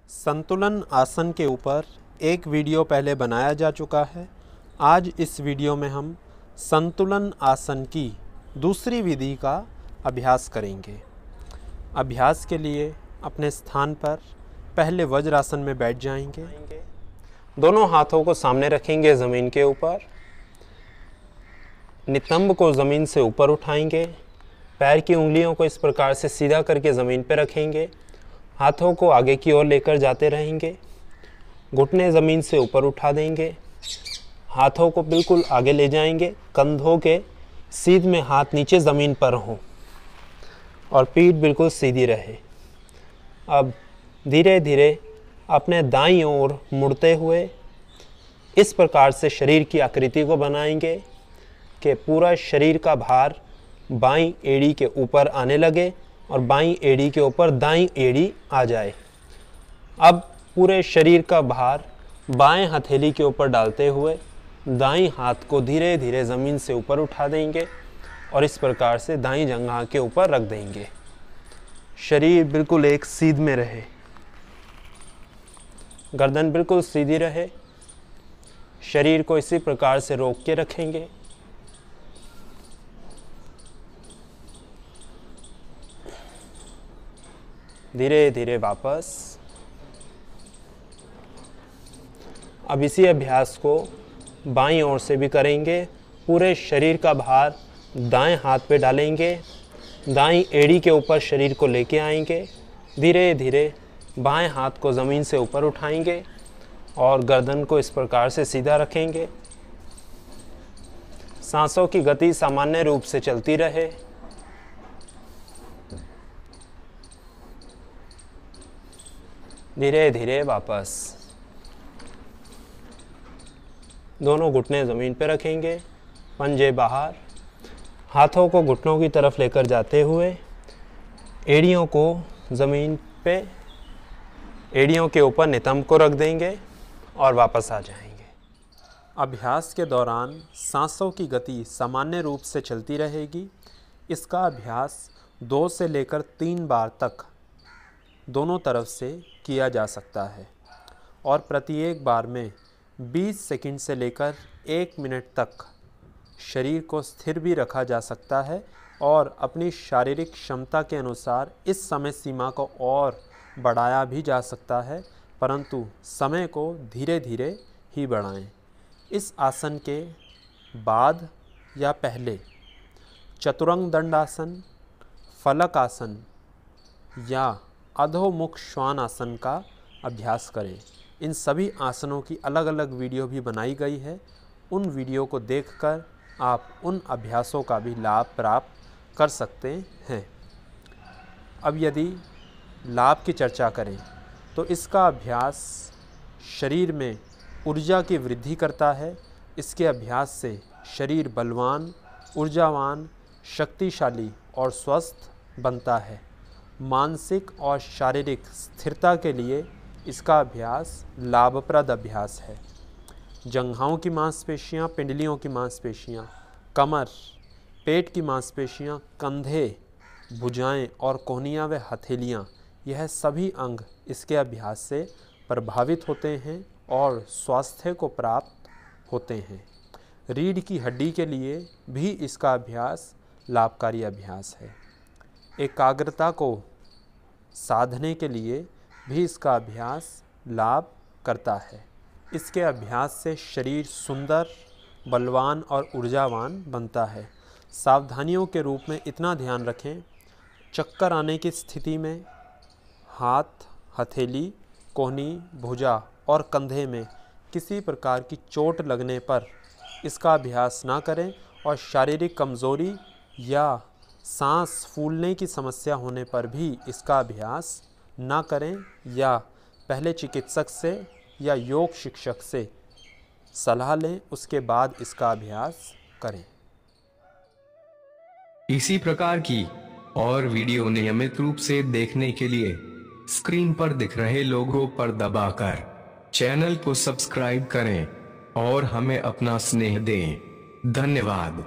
संतुलन आसन के ऊपर एक वीडियो पहले बनाया जा चुका है। आज इस वीडियो में हम संतुलन आसन की दूसरी विधि का अभ्यास करेंगे। अभ्यास के लिए अपने स्थान पर पहले वज्रासन में बैठ जाएंगे। दोनों हाथों को सामने रखेंगे ज़मीन के ऊपर। नितंब को ज़मीन से ऊपर उठाएंगे। पैर की उंगलियों को इस प्रकार से सीधा करके ज़मीन पर रखेंगे। हाथों को आगे की ओर लेकर जाते रहेंगे। घुटने ज़मीन से ऊपर उठा देंगे। हाथों को बिल्कुल आगे ले जाएंगे। कंधों के सीध में हाथ नीचे ज़मीन पर हों और पीठ बिल्कुल सीधी रहे। अब धीरे धीरे अपने दाईं ओर मुड़ते हुए इस प्रकार से शरीर की आकृति को बनाएंगे कि पूरा शरीर का भार बाईं एड़ी के ऊपर आने लगे और बाईं एड़ी के ऊपर दाईं एड़ी आ जाए। अब पूरे शरीर का भार बाएं हथेली के ऊपर डालते हुए दाईं हाथ को धीरे धीरे ज़मीन से ऊपर उठा देंगे और इस प्रकार से दाईं जंघा के ऊपर रख देंगे। शरीर बिल्कुल एक सीध में रहे, गर्दन बिल्कुल सीधी रहे। शरीर को इसी प्रकार से रोक के रखेंगे। धीरे धीरे वापस। अब इसी अभ्यास को बाईं ओर से भी करेंगे। पूरे शरीर का भार दाएं हाथ पे डालेंगे। दाईं एड़ी के ऊपर शरीर को लेके आएंगे। धीरे धीरे बाएं हाथ को ज़मीन से ऊपर उठाएंगे और गर्दन को इस प्रकार से सीधा रखेंगे। सांसों की गति सामान्य रूप से चलती रहे। धीरे धीरे वापस। दोनों घुटने ज़मीन पर रखेंगे, पंजे बाहर। हाथों को घुटनों की तरफ लेकर जाते हुए एड़ियों को ज़मीन पे, एड़ियों के ऊपर नितंब को रख देंगे और वापस आ जाएंगे। अभ्यास के दौरान सांसों की गति सामान्य रूप से चलती रहेगी। इसका अभ्यास 2 से लेकर 3 बार तक दोनों तरफ से किया जा सकता है और प्रत्येक बार में 20 सेकंड से लेकर 1 मिनट तक शरीर को स्थिर भी रखा जा सकता है और अपनी शारीरिक क्षमता के अनुसार इस समय सीमा को और बढ़ाया भी जा सकता है, परंतु समय को धीरे धीरे ही बढ़ाएं। इस आसन के बाद या पहले चतुरंग दंडासन, फलक आसन या अधोमुख श्वान आसन का अभ्यास करें। इन सभी आसनों की अलग अलग वीडियो भी बनाई गई है। उन वीडियो को देखकर आप उन अभ्यासों का भी लाभ प्राप्त कर सकते हैं। अब यदि लाभ की चर्चा करें तो इसका अभ्यास शरीर में ऊर्जा की वृद्धि करता है। इसके अभ्यास से शरीर बलवान, ऊर्जावान, शक्तिशाली और स्वस्थ बनता है। मानसिक और शारीरिक स्थिरता के लिए इसका अभ्यास लाभप्रद अभ्यास है। जंघाओं की मांसपेशियां, पिंडलियों की मांसपेशियां, कमर, पेट की मांसपेशियां, कंधे, भुजाएं और कोहनियां व हथेलियां, यह सभी अंग इसके अभ्यास से प्रभावित होते हैं और स्वास्थ्य को प्राप्त होते हैं। रीढ़ की हड्डी के लिए भी इसका अभ्यास लाभकारी अभ्यास है। एकाग्रता को साधने के लिए भी इसका अभ्यास लाभ करता है। इसके अभ्यास से शरीर सुंदर, बलवान और ऊर्जावान बनता है। सावधानियों के रूप में इतना ध्यान रखें, चक्कर आने की स्थिति में हाथ, हथेली, कोहनी, भुजा और कंधे में किसी प्रकार की चोट लगने पर इसका अभ्यास ना करें और शारीरिक कमज़ोरी या सांस फूलने की समस्या होने पर भी इसका अभ्यास ना करें या पहले चिकित्सक से या योग शिक्षक से सलाह लें, उसके बाद इसका अभ्यास करें। इसी प्रकार की और वीडियो नियमित रूप से देखने के लिए स्क्रीन पर दिख रहे लोगों पर दबाकर चैनल को सब्सक्राइब करें और हमें अपना स्नेह दें। धन्यवाद।